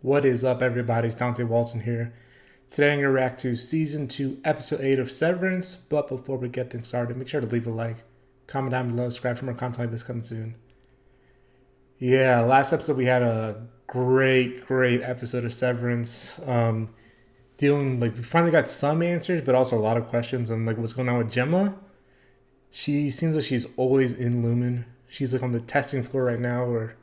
What is up, everybody? It's Dante Walton here. Today I'm going to react to Season 2, Episode 8 of Severance. But before we get things started, make sure to leave a like, comment down below, subscribe for more content like this coming soon. Yeah, last episode we had a great episode of Severance. We finally got some answers, but also a lot of questions on what's going on with Gemma. She seems like she's always in Lumen. She's on the testing floor right now, where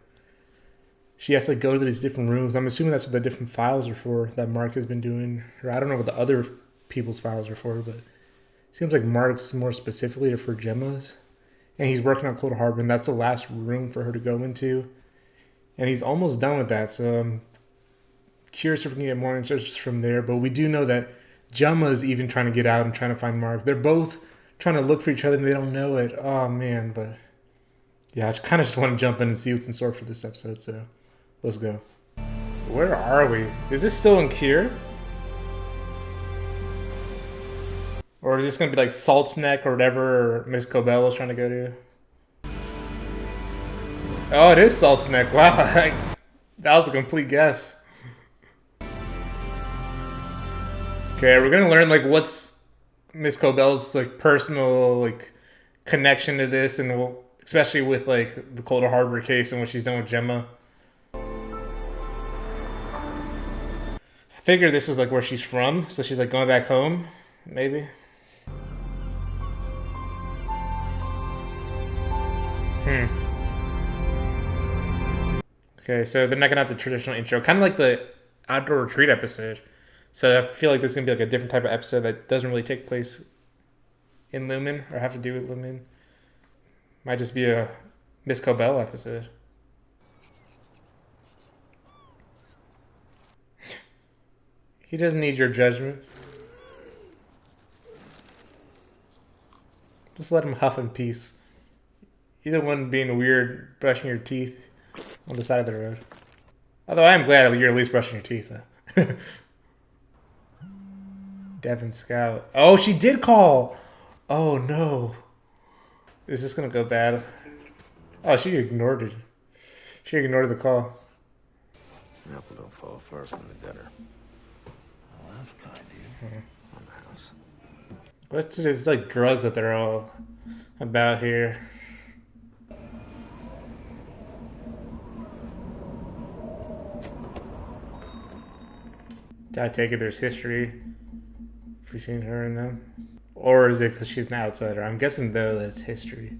she has to go to these different rooms. I'm assuming that's what the different files are for that Mark has been doing. Or I don't know what the other people's files are for, but it seems like Mark's more specifically for Gemma's. And he's working on Cold Harbor, and that's the last room for her to go into. And he's almost done with that, so I'm curious if we can get more answers from there. But we do know that Gemma's even trying to get out and trying to find Mark. They're both trying to look for each other, and they don't know it. Oh, man, but yeah, I kind of just want to jump in and see what's in store for this episode, so let's go. Where are we? Is this still in Kier? Or is this going to be like Salt's Neck or whatever Miss COBEL was trying to go to? Oh, it is Salt's Neck. Wow, that was a complete guess. Okay, we're going to learn what's Miss COBEL's personal connection to this, and especially with the Cold Harbor case and what she's done with Gemma. I figure this is where she's from, so she's going back home, maybe. Okay, so they're not gonna have the traditional intro, kind of like the outdoor retreat episode. So I feel like this is gonna be a different type of episode that doesn't really take place in Lumen or have to do with Lumen. Might just be a Miss COBEL episode. He doesn't need your judgment. Just let him huff in peace. You're the one being weird, brushing your teeth on the side of the road. Although I am glad you're at least brushing your teeth, though. Devin Scout. Oh, she did call! Oh, no. Is this gonna go bad? Oh, she ignored it. She ignored the call. Apple don't fall far from the gutter. Well, that's kind of you. On the house. What's it? It's drugs that they're all about here. I take it there's history between her and them? Or is it because she's an outsider? I'm guessing, though, that it's history.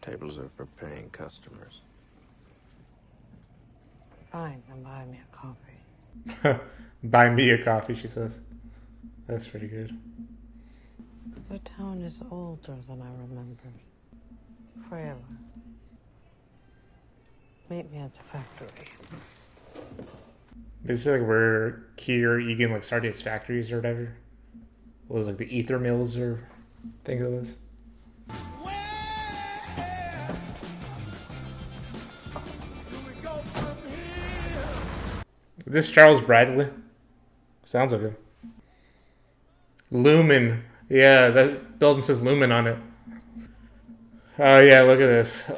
Tables are for paying customers. Fine, then buy me a coffee. Buy me a coffee, she says. That's pretty good. The town is older than I remembered. Frailer. Meet me at the factory. Is it where Kier, Egan, started his factories or whatever? What was the ether mills or I think it was? Is this Charles Bradley? Sounds like him. Lumen. Yeah, that building says Lumen on it. Oh yeah, look at this.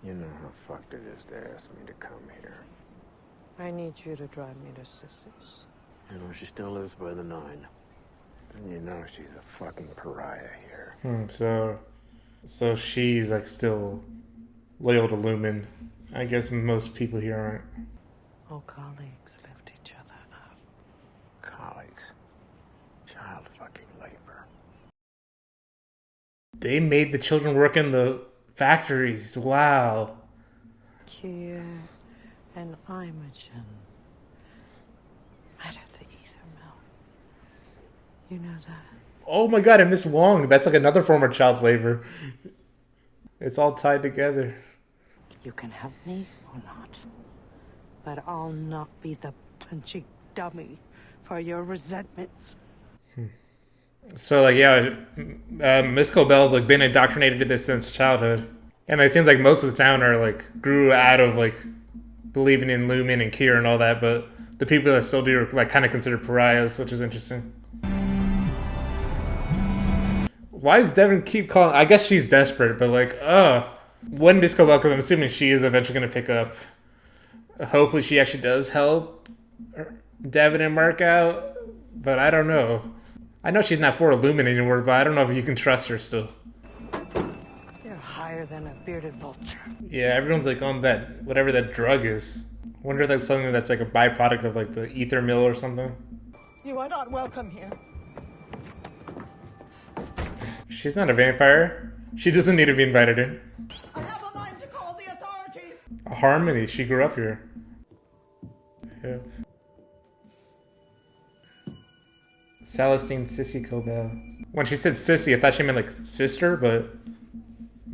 You know how fucked it is to ask me to come here. I need you to drive me to Sissy's. You know, she still lives by the 9. And you know she's a fucking pariah here. So she's still loyal to Lumen. I guess most people here aren't. All colleagues lift each other up. Colleagues. Child fucking labor. They made the children work in the factories. Wow. Kier and Imogen met at the ether mill. You know that? Oh my god, and Miss Wong. That's another form of child labor. It's all tied together. You can help me or not, but I'll not be the punching dummy for your resentments. So Miss COBEL's been indoctrinated to this since childhood, and it seems like most of the town are grew out of believing in Lumen and Kier and all that, but the people that still do are kind of considered pariahs, which is interesting. Why does Devin keep calling? I guess she's desperate, but when Miss COBEL, because I'm assuming she is eventually going to pick up Hopefully she actually does help Devin and Mark out, but I don't know. I know she's not for Lumen anymore, but I don't know if you can trust her still. You're higher than a bearded vulture. Yeah, everyone's like on that, whatever that drug is. Wonder if that's something that's like a byproduct of like the ether mill or something. You are not welcome here. She's not a vampire. She doesn't need to be invited in. I have a mind to call the authorities. Harmony, she grew up here. Yeah. Celestine Sissy Cobel. When she said Sissy, I thought she meant like sister, but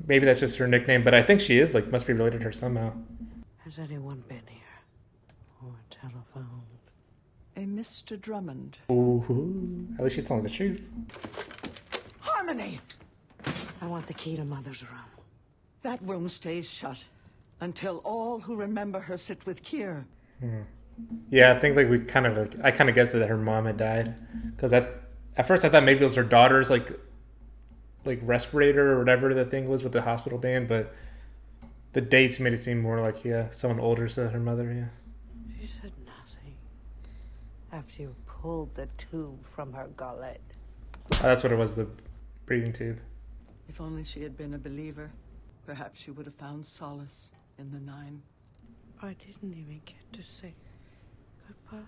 maybe that's just her nickname. But I think she is like must be related to her somehow. Has anyone been here? Or telephoned? A Mr. Drummond. Ooh, at least she's telling the truth. Harmony! I want the key to Mother's room. That room stays shut until all who remember her sit with Kier. Yeah, I think like I kind of guessed that her mom had died because at first I thought maybe it was her daughter's like respirator or whatever the thing was with the hospital band, but the dates made it seem more like someone older said her mother. Yeah. She said nothing after you pulled the tube from her gullet. Oh, that's what it was, the breathing tube. If only she had been a believer, perhaps she would have found solace in the 9. I didn't even get to say goodbye.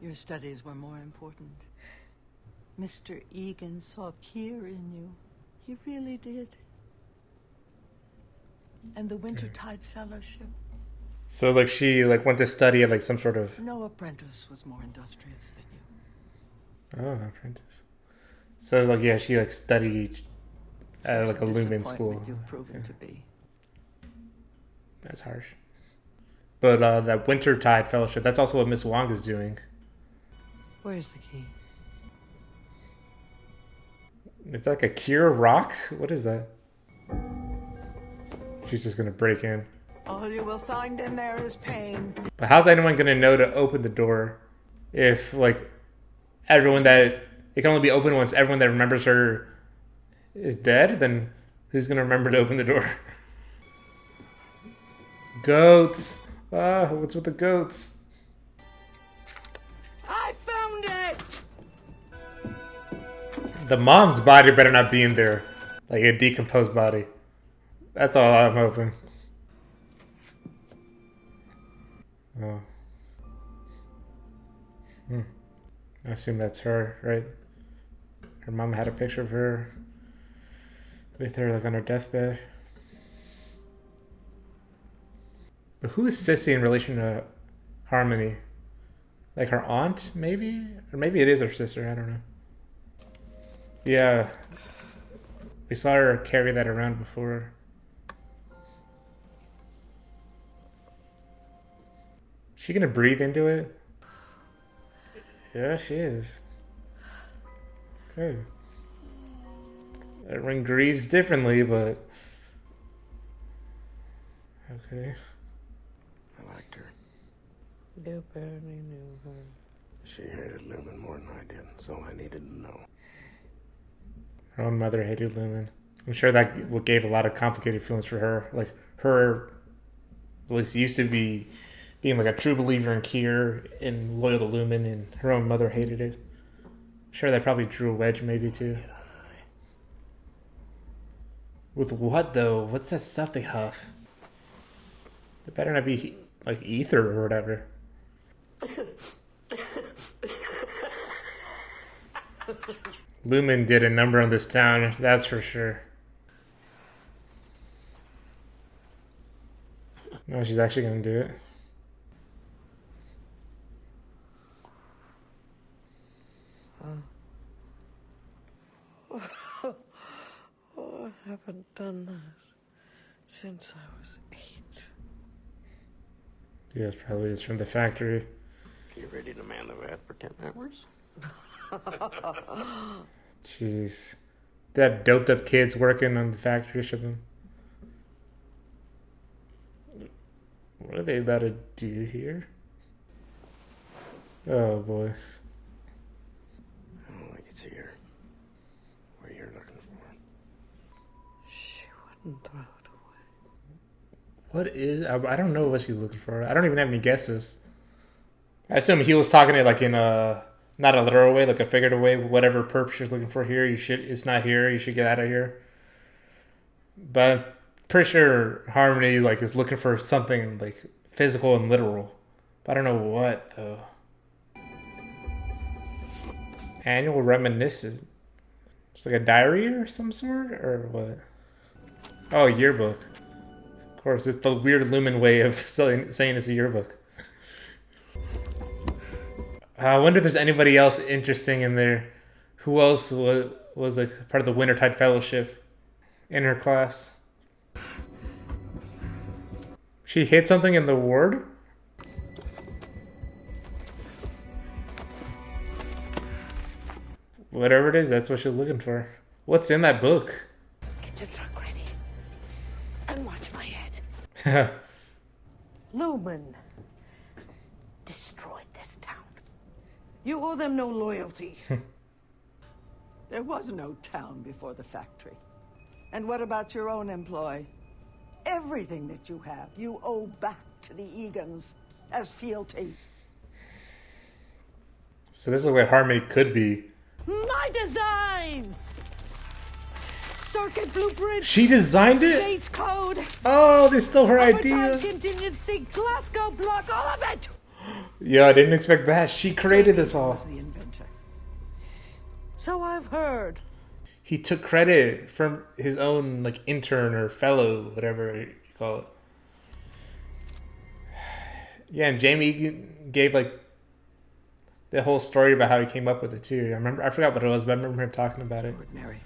Your studies were more important. Mr. Egan saw Kier in you. He really did. And the Wintertide Fellowship. So like she like went to study at like some sort of No apprentice was more industrious than you. apprentice. So like she like studied at Such like a Lumen school. disappointment You've proven Okay. to be. That's harsh. But that Wintertide Fellowship, that's also what Miss Wong is doing. Where's the key? It's like a Kier rock? What is that? She's just gonna break in. All you will find in there is pain. But how's anyone gonna know to open the door if like everyone that it can only be open once everyone that remembers her is dead? Then who's gonna remember to open the door? Goats. What's with the goats? I found it! The mom's body better not be in there. Like a decomposed body. That's all I'm hoping. Oh. I assume that's her, right? Her mom had a picture of her with her like on her deathbed. But who is Sissy in relation to Harmony? Like her aunt, maybe? Or maybe it is her sister, I don't know. Yeah. We saw her carry that around before. She gonna breathe into it? Yeah, she is. Okay. Everyone grieves differently, but... Okay. I liked her. You barely knew her. She hated Lumen more than I did, so I needed to know. Her own mother hated Lumen. I'm sure that gave a lot of complicated feelings for her. Like, her, at least used to be being like a true believer in Kier and loyal to Lumen, and her own mother hated it. I'm sure that probably drew a wedge maybe too. With what though? What's that stuff they huff? It better not be like ether or whatever. Lumen did a number on this town, that's for sure. No, she's actually gonna do it. Oh, I haven't done that since I was 8. Yeah, it's probably it's from the factory. You ready to man the vat for 10 hours? Jeez. That doped up kids working on the factory shipping. What are they about to do here? Oh boy. I don't think it's here. What you're looking for. She wouldn't throw it away. What is... I don't know what she's looking for. I don't even have any guesses. I assume he was talking it like in a... Not a literal way, like a figurative way. Whatever purpose you're looking for here, it's not here. You should get out of here. But I'm pretty sure Harmony like is looking for something like physical and literal. But I don't know what though. Annual reminiscence. It's like a diary or some sort, or what? Oh, yearbook. Of course, it's the weird Lumen way of saying it's a yearbook. I wonder if there's anybody else interesting in there. Who else was like part of the Wintertide Fellowship in her class? She hit something in the ward? Whatever it is, that's what she's looking for. What's in that book? Get your truck ready. And watch my head. Lumen destroyed this town. You owe them no loyalty. There was no town before the factory. And what about your own employ? Everything that you have, you owe back to the Egans as fealty. So this is what Harmony could be. My designs! Circuit blueprint. She designed it? Base code. Oh, they stole her idea. Overtime contingency. Glasgow block. All of it. Yeah, I didn't expect that. She created this all. Was the inventor. So I've heard. He took credit from his own like intern or fellow, whatever you call it. Yeah, and Jamie gave like the whole story about how he came up with it too. I forgot what it was, but I remember him talking about it. Ordinary.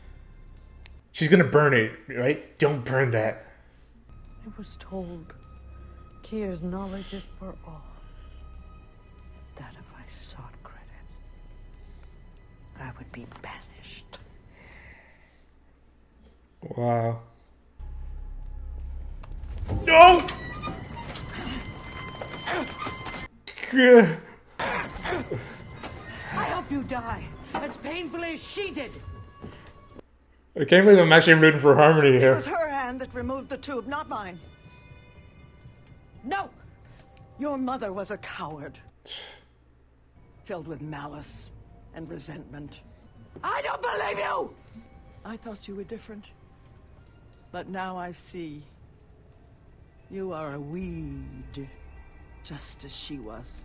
She's gonna burn it, right? Don't burn that. I was told Kier's knowledge is for all. That if I sought credit, I would be banished. Wow. No! I hope you die as painfully as she did. I can't believe I'm actually rooting for Harmony It here. was her hand that removed the tube, not mine. No! Your mother was a coward. Filled with malice and resentment. I don't believe you! I thought you were different. But now I see. You are a weed. Just as she was.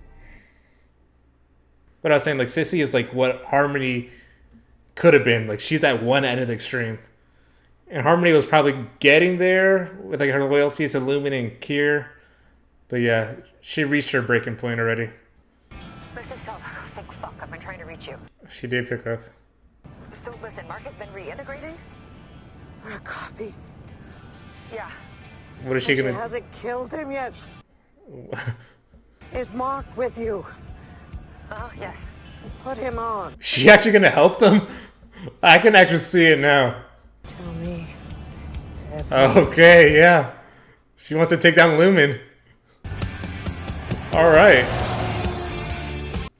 But I was saying, like, Sissy is like what Harmony could have been. Like, she's at one end of the extreme. And Harmony was probably getting there with like her loyalty to Lumen and Kier. But yeah, she reached her breaking point already. Listen, Self, thank fuck I've been trying to reach you. She did pick up. So listen, Mark has been reintegrating? We're a copy. Yeah. What is she She gonna? hasn't killed him yet. Is Mark with you? Yes. Put him on. She actually gonna help them? I can actually see it now. Tell me. Okay, yeah. She wants to take down Lumen. All right.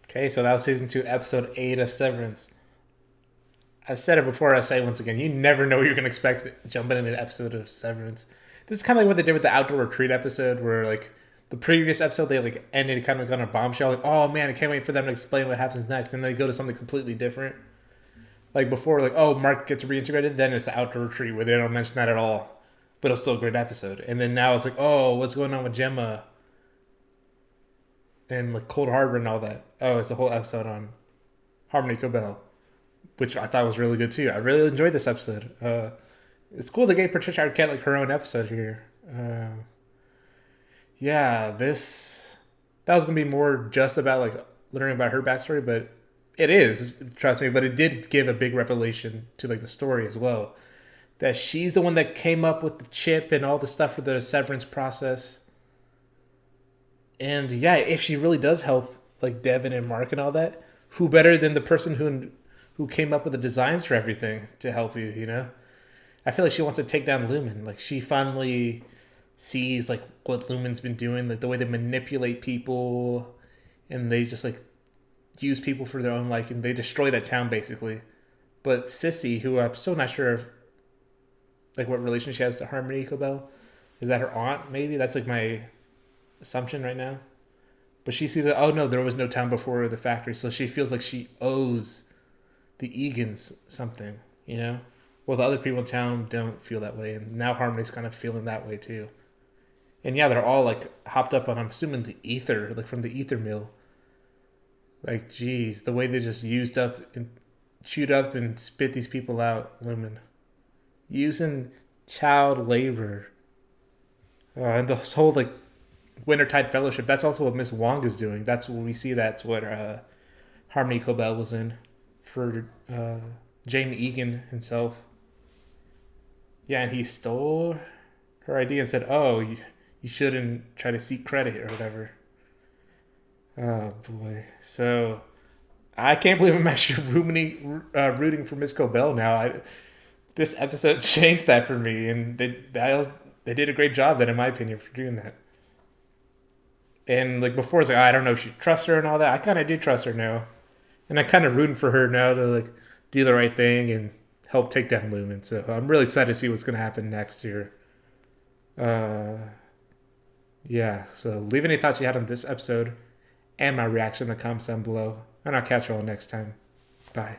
Okay, so that was season 2, episode 8 of Severance. I've said it before, I say it once again. You never know what you're gonna expect jumping into an episode of Severance. This is kind of like what they did with the outdoor retreat episode, where like the previous episode they like ended kind of like on a bombshell. Like, oh man, I can't wait for them to explain what happens next, and then they go to something completely different. Like before, like, oh, Mark gets reintegrated, then it's the outdoor retreat where they don't mention that at all, but it's still a great episode. And then now it's like, oh, what's going on with Gemma and like Cold Harbor and all that. Oh, it's a whole episode on Harmony COBEL, which I thought was really good too. I really enjoyed this episode. It's cool to get Patricia Arquette like her own episode here. Yeah, that was gonna be more just about like learning about her backstory, but it is, trust me. But it did give a big revelation to like the story as well, that she's the one that came up with the chip and all the stuff for the severance process. And yeah, if she really does help like Devin and Mark and all that, who better than the person who came up with the designs for everything to help you, you know? I feel like she wants to take down Lumen. Like she finally sees like what Lumen's been doing, like the way they manipulate people and they just like use people for their own liking. They destroy that town basically. But Sissy, who I'm still not sure of like what relation she has to Harmony COBEL, Is that her aunt? Maybe that's like my assumption right now. But she sees that, oh no, there was no town before the factory, so she feels like she owes the Egan's something, you know? Well, the other people in town don't feel that way, and now Harmony's kind of feeling that way too. And yeah, they're all like hopped up on, I'm assuming, the ether, like from the ether mill. Like, geez, the way they just used up and chewed up and spit these people out, Lumen. Using child labor. And this whole, like, Wintertide Fellowship, that's also what Miss Wong is doing. That's what we see, that's what Harmony COBEL was in for Jamie Egan himself. Yeah, and he stole her idea and said, oh, you shouldn't try to seek credit or whatever. Oh, boy. So, I can't believe I'm actually rooting for Miss COBEL now. This episode changed that for me, and they did a great job then, in my opinion, for doing that. And like before, it's like, I don't know if you trust her and all that. I kind of do trust her now. And I'm kind of rooting for her now to like do the right thing and help take down Lumen. So I'm really excited to see what's going to happen next year. Yeah, so leave any thoughts you had on this episode and my reaction in the comments down below. And I'll catch you all next time. Bye.